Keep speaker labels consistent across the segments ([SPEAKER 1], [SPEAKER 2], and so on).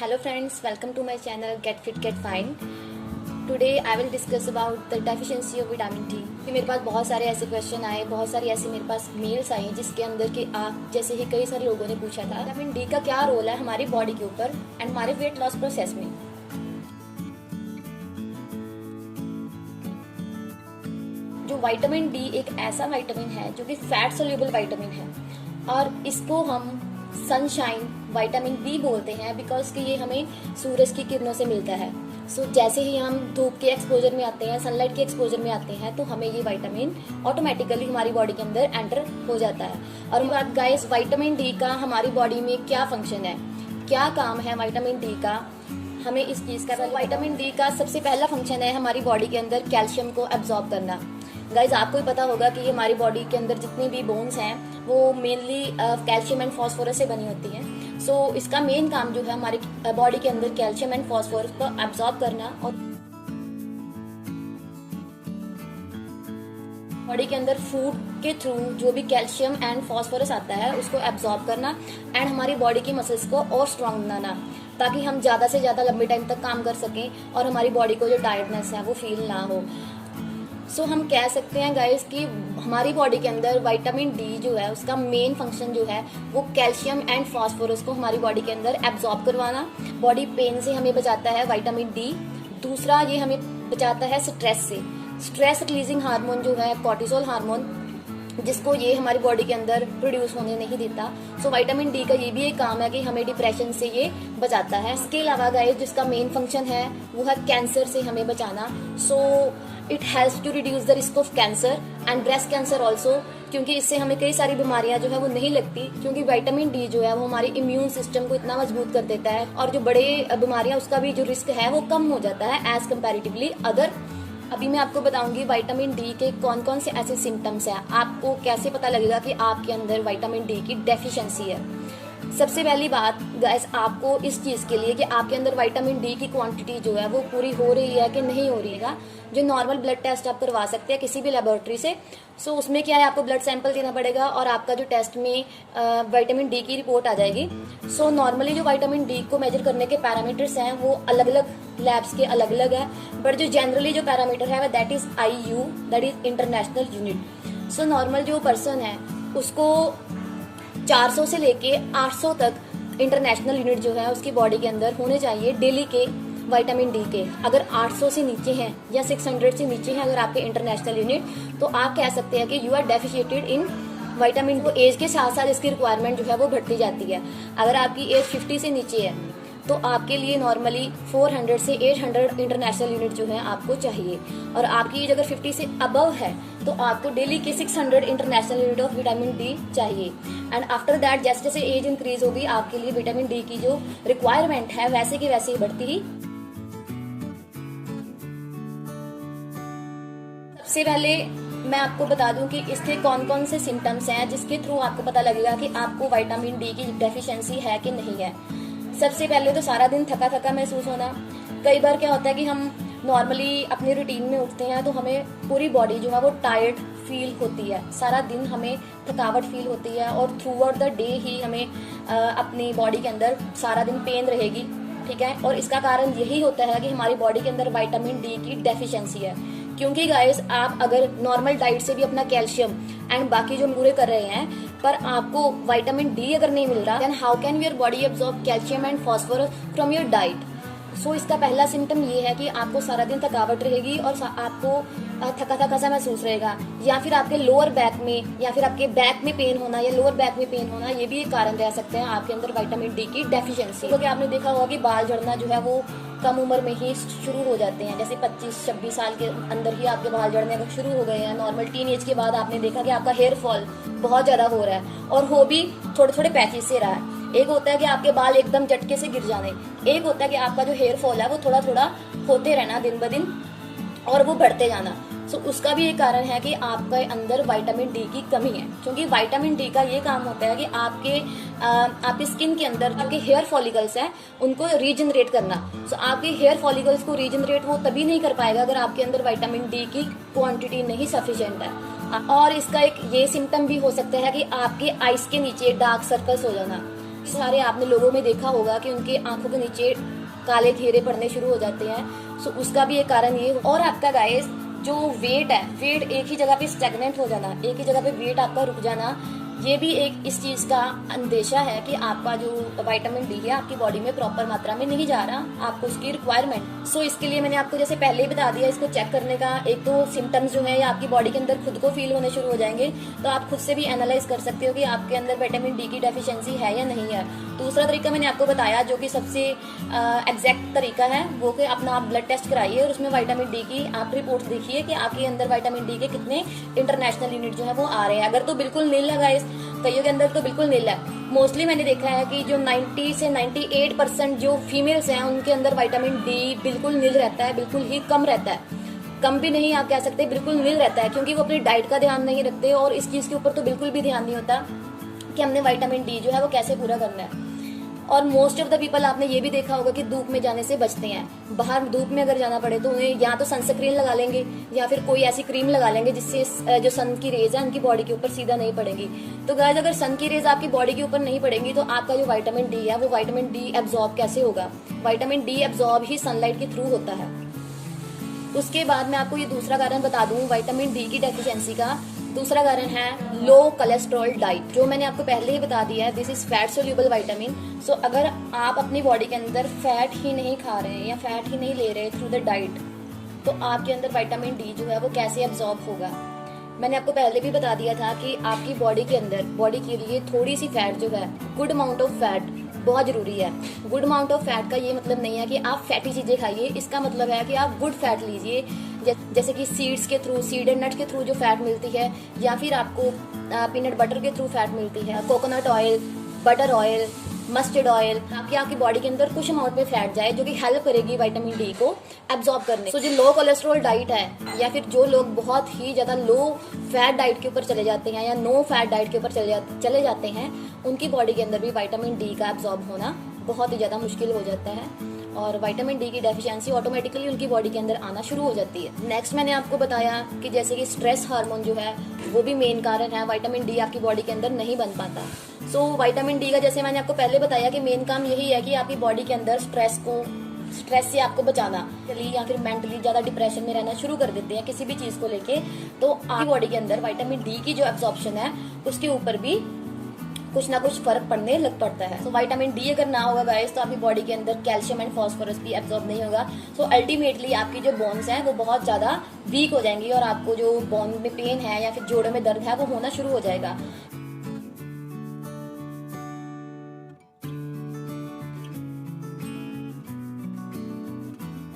[SPEAKER 1] Hello friends, welcome to my channel Get Fit Get Fine. Today I will discuss about the deficiency of vitamin D. मेरे पास बहुत सारे ऐसे question आए, बहुत सारी ऐसे मेरे पास मेल्स आई जिसके अंदर कि आप जैसे ही कई सारे लोगों ने पूछा था विटामिन डी का क्या रोल है हमारी बॉडी के ऊपर एंड हमारे वेट लॉस प्रोसेस में। जो विटामिन डी एक ऐसा विटामिन है जो कि फैट सोल्यूबल विटामिन है और इसको हम सनशाइन विटामिन बी बोलते हैं बिकॉज कि ये हमें सूरज की किरणों से मिलता है। जैसे ही हम धूप के एक्सपोजर में आते हैं, सनलाइट के एक्सपोजर में आते हैं तो हमें ये विटामिन ऑटोमेटिकली हमारी बॉडी के अंदर एंटर हो जाता है। और बात गाइस, विटामिन डी का हमारी बॉडी में क्या फंक्शन है, क्या काम है विटामिन डी का, हमें इस चीज़ का विटामिन डी का सबसे पहला फंक्शन है हमारी बॉडी के अंदर कैल्शियम को एब्जॉर्ब करना। गाइज आपको ही पता होगा कि हमारी बॉडी के अंदर जितनी भी बोन्स हैं वो मेनली कैल्शियम एंड फॉस्फोरस से बनी होती हैं। इसका मेन काम जो है हमारी बॉडी के अंदर कैल्शियम एंड फॉस्फोरस को एब्जॉर्ब करना और बॉडी के अंदर फूड के थ्रू जो भी कैल्शियम एंड फॉस्फोरस आता है उसको एब्जॉर्ब करना एंड हमारी बॉडी की मसल्स को और स्ट्रांग बनाना ताकि हम ज़्यादा से ज़्यादा लंबे टाइम तक काम कर सकें और हमारी बॉडी को जो टायर्डनेस है वो फील ना हो। हम कह सकते हैं गाइस कि हमारी बॉडी के अंदर विटामिन डी जो है उसका मेन फंक्शन जो है वो कैल्शियम एंड फॉस्फोरस को हमारी बॉडी के अंदर एब्जॉर्ब करवाना। बॉडी पेन से हमें बचाता है विटामिन डी। दूसरा, ये हमें बचाता है स्ट्रेस से। स्ट्रेस रिलीजिंग हार्मोन जो है कॉर्टिसोल हार्मोन, जिसको ये हमारी बॉडी के अंदर प्रोड्यूस होने नहीं देता। विटामिन डी का ये भी एक काम है कि हमें डिप्रेशन से ये बचाता है। इसके अलावा गाइस जिसका मेन फंक्शन है वो है कैंसर से हमें बचाना। It helps to reduce the risk of cancer and breast cancer also, क्योंकि इससे हमें कई सारी बीमारियां जो है वो नहीं लगती, क्योंकि विटामिन डी जो है वो हमारी इम्यून सिस्टम को इतना मजबूत कर देता है और जो बड़े बीमारियां उसका भी जो रिस्क है वो कम हो जाता है एज कम्पेरेटिवली अदर। अभी मैं आपको बताऊंगी विटामिन डी के कौन कौन से ऐसे सिम्टम्स हैं, आपको कैसे पता लगेगा कि आपके अंदर विटामिन डी की डेफिशिएंसी है। सबसे पहली बात गाइस, आपको इस चीज़ के लिए कि आपके अंदर विटामिन डी की क्वांटिटी जो है वो पूरी हो रही है कि नहीं हो रही है, जो नॉर्मल ब्लड टेस्ट आप करवा सकते हैं किसी भी लेबोरेटरी से। उसमें क्या है, आपको ब्लड सैंपल देना पड़ेगा और आपका जो टेस्ट में विटामिन डी की रिपोर्ट आ जाएगी। नॉर्मली जो विटामिन डी को मेजर करने के पैरामीटर्स हैं वो अलग अलग लैब्स के अलग अलग है, बट जो जनरली जो पैरामीटर है that is IU, that is international unit. Normal जो पर्सन है उसको 400 से लेके 800 तक इंटरनेशनल यूनिट जो है उसकी बॉडी के अंदर होने चाहिए डेली के विटामिन डी के। अगर 800 से नीचे हैं या 600 से नीचे हैं अगर आपके इंटरनेशनल यूनिट, तो आप कह सकते हैं कि यू आर डेफिशिएटेड इन विटामिन। वो एज के साथ साथ इसकी रिक्वायरमेंट जो है वो बढ़ती जाती है। अगर आपकी एज 50 से नीचे है तो आपके लिए नॉर्मली 400 से 800 इंटरनेशनल यूनिट जो है आपको चाहिए, और आपकी एज अगर 50 से अबव है तो आपको डेली के 600 international unit of vitamin D चाहिए। एंड आफ्टर दैट जैसे जैसे एज इंक्रीज होगी आपके लिए विटामिन डी की जो रिक्वायरमेंट है वैसे की वैसे ही बढ़ती ही। सबसे पहले मैं आपको बता दूं कि इसके कौन कौन से सिम्टम्स हैं जिसके थ्रू आपको पता लगेगा कि आपको विटामिन डी की डेफिशिएंसी है कि नहीं है। सबसे पहले तो सारा दिन थका थका महसूस होना। कई बार क्या होता है कि हम नॉर्मली अपनी रूटीन में उठते हैं तो हमें पूरी बॉडी जो है वो टायर्ड फील होती है, सारा दिन हमें थकावट फील होती है और थ्रू आउट द डे ही हमें अपनी बॉडी के अंदर सारा दिन पेन रहेगी, ठीक है। और इसका कारण यही होता है कि हमारी बॉडी के अंदर विटामिन डी की डेफिशिएंसी है। क्योंकि गाइस आप अगर नॉर्मल डाइट से भी अपना कैल्शियम एंड बाकी जो पूरे कर रहे हैं पर आपको विटामिन डी अगर नहीं मिल रहा, then how can your body absorb calcium and phosphorus from your diet. इसका पहला सिम्टम ये है कि आपको सारा दिन थकावट रहेगी और आपको थका थका सा महसूस रहेगा, या फिर आपके लोअर बैक में या फिर आपके बैक में पेन होना या लोअर बैक में पेन होना, ये भी एक कारण रह सकते हैं आपके अंदर विटामिन डी की डेफिशिएंसी। क्योंकि आपने देखा होगा कि बाल झड़ना जो है वो कम उम्र में ही शुरू हो जाते हैं, जैसे 25-26 साल के अंदर ही आपके बाल झड़ने शुरू हो गए हैं। नॉर्मल टीन एज के बाद आपने देखा कि आपका हेयर फॉल बहुत ज्यादा हो रहा है और हो भी थोड़े थोड़े पैचेस से रहा है। एक होता है कि आपके बाल एकदम झटके से गिर जाने, एक होता है कि आपका जो हेयर फॉल है वो थोड़ा थोड़ा होते रहना दिन ब दिन और वो बढ़ते जाना। उसका भी एक कारण है कि आपके अंदर विटामिन डी की कमी है, क्योंकि विटामिन डी का ये काम होता है कि आपके स्किन के अंदर आपके हेयर फॉलिकल्स हैं उनको रीजनरेट करना। आपके हेयर फॉलिकल्स को रीजनरेट वो तभी नहीं कर पाएगा अगर आपके अंदर विटामिन डी की क्वांटिटी नहीं सफिशिएंट है। और इसका एक ये सिम्टम भी हो सकता है कि आपके आईज के नीचे डार्क सर्कल्स हो जाना, सारे आपने लोगों में देखा होगा कि उनके आंखों के नीचे काले घेरे पड़ने शुरू हो जाते हैं। सो उसका भी एक कारण ये। और आपका गाइस जो वेट है, वेट एक ही जगह पे स्टेगनेंट हो जाना, एक ही जगह पे वेट आपका रुक जाना, ये भी एक इस चीज का अंदेशा है कि आपका जो विटामिन डी है आपकी बॉडी में प्रॉपर मात्रा में नहीं जा रहा, आपको उसकी रिक्वायरमेंट। सो इसके लिए मैंने आपको जैसे पहले ही बता दिया, इसको चेक करने का एक तो सिम्टम्स जो है आपकी बॉडी के अंदर खुद को फील होने शुरू हो जाएंगे, तो आप खुद से भी एनालाइज कर सकते हो कि आपके अंदर विटामिन डी की डेफिशिएंसी है या नहीं है। दूसरा तरीका मैंने आपको बताया जो कि सबसे एग्जैक्ट तरीका है, वो कि अपना आप ब्लड टेस्ट कराइए और उसमें विटामिन डी की आप रिपोर्ट देखिए कि आपके अंदर विटामिन डी के कितने इंटरनेशनल यूनिट जो है वो आ रहे हैं। अगर तो बिल्कुल नील लगा, इस कईयों के अंदर तो बिल्कुल नील है। मोस्टली मैंने देखा है कि जो 90 से 98% जो फीमेल्स हैं उनके अंदर विटामिन डी बिल्कुल नील रहता है, बिल्कुल ही कम रहता है। कम भी नहीं आप कह सकते, बिल्कुल नील रहता है, क्योंकि वो अपनी डाइट का ध्यान नहीं रखते और इस चीज के ऊपर तो बिल्कुल भी ध्यान नहीं होता कि हमने विटामिन डी जो है वो कैसे पूरा करना है। और मोस्ट ऑफ द पीपल आपने ये भी देखा होगा कि धूप में जाने से बचते हैं। बाहर धूप में अगर जाना पड़े तो उन्हें या तो सनस्क्रीन लगा लेंगे या फिर कोई ऐसी क्रीम लगा लेंगे जिससे जो सन की रेज है उनकी बॉडी के ऊपर सीधा नहीं पड़ेगी। तो गाइस अगर सन की रेज आपकी बॉडी के ऊपर नहीं पड़ेगी तो आपका जो विटामिन डी है वो विटामिन डी एब्जॉर्ब कैसे होगा? विटामिन डी एब्जॉर्ब ही सनलाइट के थ्रू होता है। उसके बाद मैं आपको ये दूसरा कारण बता दूं विटामिन डी की डेफिशिएंसी का। दूसरा कारण है लो कोलेस्ट्रॉल डाइट, जो मैंने आपको पहले ही बता दिया है, this is fat soluble vitamin. So अगर आप अपनी बॉडी के अंदर फैट ही नहीं खा रहे हैं या फैट ही नहीं ले रहे थ्रू द डाइट, तो आपके अंदर विटामिन डी जो है वो कैसे एब्जॉर्ब होगा? मैंने आपको पहले भी बता दिया था कि आपकी बॉडी के अंदर, बॉडी के लिए थोड़ी सी फैट जो है, गुड अमाउंट ऑफ फैट बहुत जरूरी है। गुड अमाउंट ऑफ फैट का ये मतलब नहीं है कि आप फैटी चीजें खाइए, इसका मतलब है कि आप गुड फैट लीजिए, जैसे कि सीड्स के थ्रू, सीड एंड नट्स के थ्रू जो फैट मिलती है, या फिर आपको पीनट बटर के थ्रू फैट मिलती है, coconut oil, butter oil, mustard oil, ताकि आपकी बॉडी के अंदर कुछ अमाउंट में फैट जाए जो कि हेल्प करेगी विटामिन डी को एब्जॉर्ब करने। सो जो लो कोलेस्ट्रॉल डाइट है या फिर जो लोग बहुत ही ज्यादा लो फैट डाइट के ऊपर चले जाते हैं या नो फैट डाइट के ऊपर चले जाते हैं, उनकी बॉडी के अंदर भी विटामिन डी का एब्जॉर्ब होना बहुत ही ज्यादा मुश्किल हो जाता है और विटामिन डी की डेफिशिएंसी ऑटोमेटिकली उनकी बॉडी के अंदर आना शुरू हो जाती है। नेक्स्ट मैंने आपको बताया कि जैसे कि स्ट्रेस हार्मोन जो है वो भी मेन कारण है, विटामिन डी आपकी बॉडी के अंदर नहीं बन पाता। सो विटामिन डी का जैसे मैंने आपको पहले बताया कि मेन काम यही है कि आपकी बॉडी के अंदर स्ट्रेस से आपको बचाना, या फिर मेंटली ज्यादा डिप्रेशन में रहना शुरू कर देते हैं किसी भी चीज को लेके, तो आपकी बॉडी के अंदर विटामिन डी की जो एब्जॉर्प्शन है उसके ऊपर भी कुछ ना कुछ फर्क पड़ने लग पड़ता है। तो विटामिन डी अगर ना होगा गाइस तो आपकी बॉडी के अंदर कैल्शियम एंड फास्फोरस भी एब्जॉर्ब नहीं होगा। सो अल्टीमेटली आपकी जो बोन्स हैं वो बहुत ज्यादा वीक हो जाएंगी और आपको जो बोन में पेन है या फिर जोड़ों में दर्द है वो होना शुरू हो जाएगा।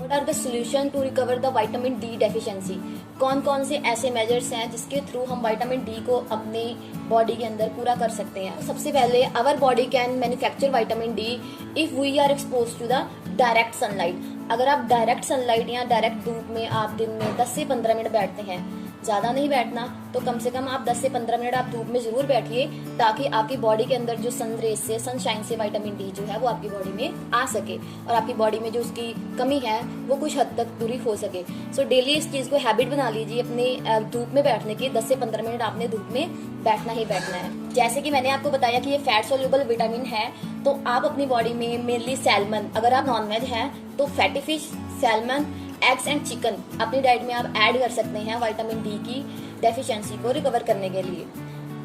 [SPEAKER 1] What are the solution to recover the vitamin D deficiency? कौन कौन से ऐसे मेजर्स हैं जिसके थ्रू हम विटामिन डी को अपने बॉडी के अंदर पूरा कर सकते हैं? सबसे पहले our body can manufacture vitamin D if we are expose to the direct sunlight. अगर आप डायरेक्ट सनलाइट या डायरेक्ट धूप में आप दिन में 10 से 15 मिनट बैठते हैं, ज्यादा नहीं बैठना तो कम से कम आप 10 से 15 मिनट आप धूप में जरूर बैठिए, ताकि आपकी बॉडी के अंदर जो सन रेज से, सनशाइन से विटामिन डी जो है वो आपकी बॉडी में आ सके और आपकी बॉडी में जो उसकी कमी है वो कुछ हद तक पूरी हो सके। सो डेली इस चीज को हैबिट बना लीजिए अपने धूप में बैठने की। 10 से 15 मिनट आपने धूप में बैठना ही बैठना है। जैसे कि मैंने आपको बताया कि ये फैट सोल्यूबल विटामिन है, तो आप अपनी बॉडी में मेनली सैल्मन, अगर आप नॉनवेज हैं तो fatty fish, salmon, eggs and chicken अपनी डाइट में आप ऐड कर सकते हैं विटामिन डी की डेफिशिएंसी को रिकवर करने के लिए।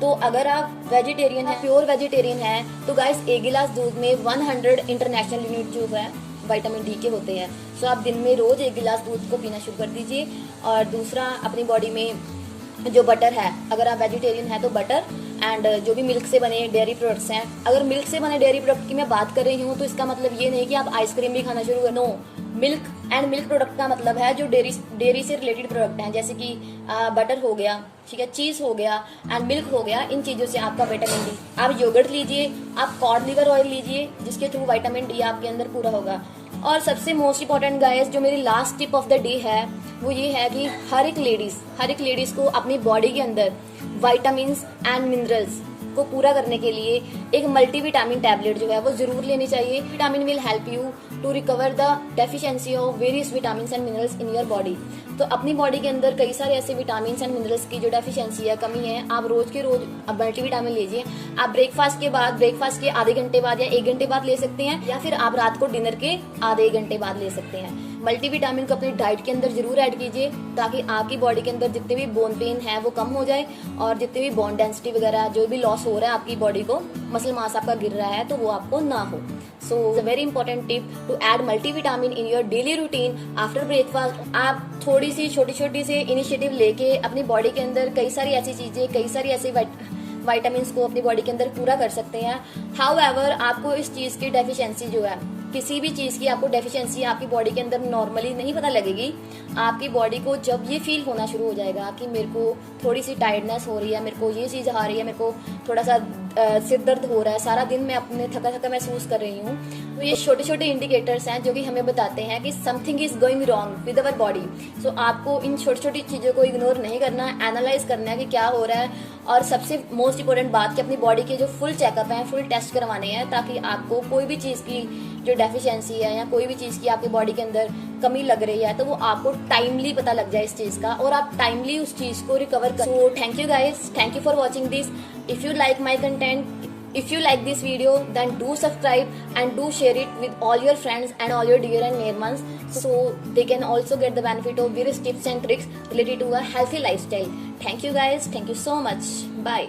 [SPEAKER 1] तो अगर आप वेजिटेरियन है, प्योर वेजिटेरियन है, तो गाइस एक गिलास दूध में 100 इंटरनेशनल यूनिट जो है विटामिन डी के होते हैं। सो आप दिन में रोज 1 गिलास दूध को पीना शुरू कर दीजिए। और दूसरा, अपनी बॉडी में जो बटर है, अगर आप वेजिटेरियन है तो बटर एंड जो भी मिल्क से बने डेयरी प्रोडक्ट्स हैं, अगर मिल्क से बने डेयरी प्रोडक्ट की मैं बात कर रही हूँ तो इसका मतलब ये नहीं कि आप आइसक्रीम भी खाना शुरू कर। No, milk and milk product का मतलब है जो डेयरी से रिलेटेड प्रोडक्ट हैं, जैसे कि बटर हो गया, ठीक है, चीज हो गया एंड मिल्क हो गया। इन चीजों से आपका विटामिन डी, आप योगर्ट लीजिए, आप कॉड लिवर ऑयल लीजिए, जिसके थ्रू विटामिन डी आपके अंदर पूरा होगा। और सबसे मोस्ट इंपॉर्टेंट गाइस, जो मेरी last tip of the day है वो ये है कि हर एक लेडीज को अपनी बॉडी के अंदर विटामिन एंड मिनरल्स को पूरा करने के लिए एक मल्टीविटामिन टैबलेट जो है वो जरूर लेनी चाहिए। Vitamin will help you to recover the deficiency of various vitamin and minerals in your body. तो अपनी बॉडी के अंदर कई सारे ऐसे विटामिन एंड मिनरल्स की जो डेफिशिएंसी है, कमी है, आप रोज के रोज मल्टीविटामिन लीजिए। आप ब्रेकफास्ट के आधे घंटे बाद या 1 घंटे बाद ले सकते हैं, या फिर आप रात को डिनर के आधे 1 घंटे बाद ले सकते हैं। मल्टीविटामिन को अपनी डाइट के अंदर जरूर ऐड कीजिए, ताकि आपकी बॉडी के अंदर जितने भी बोन पेन है वो कम हो जाए, और जितने भी बोन डेंसिटी वगैरह जो भी लॉस हो रहा है आपकी बॉडी को, मसल मास आपका गिर रहा है, तो वो आपको ना हो। So very important tip to add multivitamin in your daily routine after breakfast. आप थोड़ी सी छोटी से इनिशिएटिव लेके अपनी बॉडी के अंदर कई सारी ऐसी चीजें, कई सारी ऐसी वाइटामिन को अपनी बॉडी के अंदर पूरा कर सकते हैं। हाउएवर, आपको इस चीज की डेफिशिएंसी जो है, किसी भी चीज की आपको डेफिशिएंसी आपकी बॉडी के अंदर नॉर्मली नहीं पता लगेगी। आपकी बॉडी को जब ये फील होना शुरू हो जाएगा कि मेरे को थोड़ी सी टायर्डनेस हो रही है, मेरे को ये चीज आ रही है, मेरे को थोड़ा सा सिर दर्द हो रहा है, सारा दिन मैं अपने थका महसूस कर रही हूँ, तो ये छोटे छोटे इंडिकेटर्स हैं जो कि हमें बताते हैं कि something is going wrong with our body. So आपको इन छोटी छोटी चीजों को इग्नोर नहीं करना, एनालाइज करना है कि क्या हो रहा है, और सबसे मोस्ट इंपोर्टेंट बात कि अपनी बॉडी के जो फुल चेकअप है, फुल टेस्ट करवाने हैं, ताकि आपको कोई भी चीज की जो डेफिशिएंसी है या कोई भी चीज की आपकी बॉडी के अंदर कमी लग रही है, तो वो आपको टाइमली पता लग जाए इस चीज का, और आप टाइमली उस चीज को रिकवर कर। So thank you guys, thank you for watching this. If you like my content, if you like this video, then do subscribe and do share it with all your friends and all your dear and near ones, so they can also get the benefit of various tips and tricks related to a healthy lifestyle. Thank you guys, thank you so much, bye.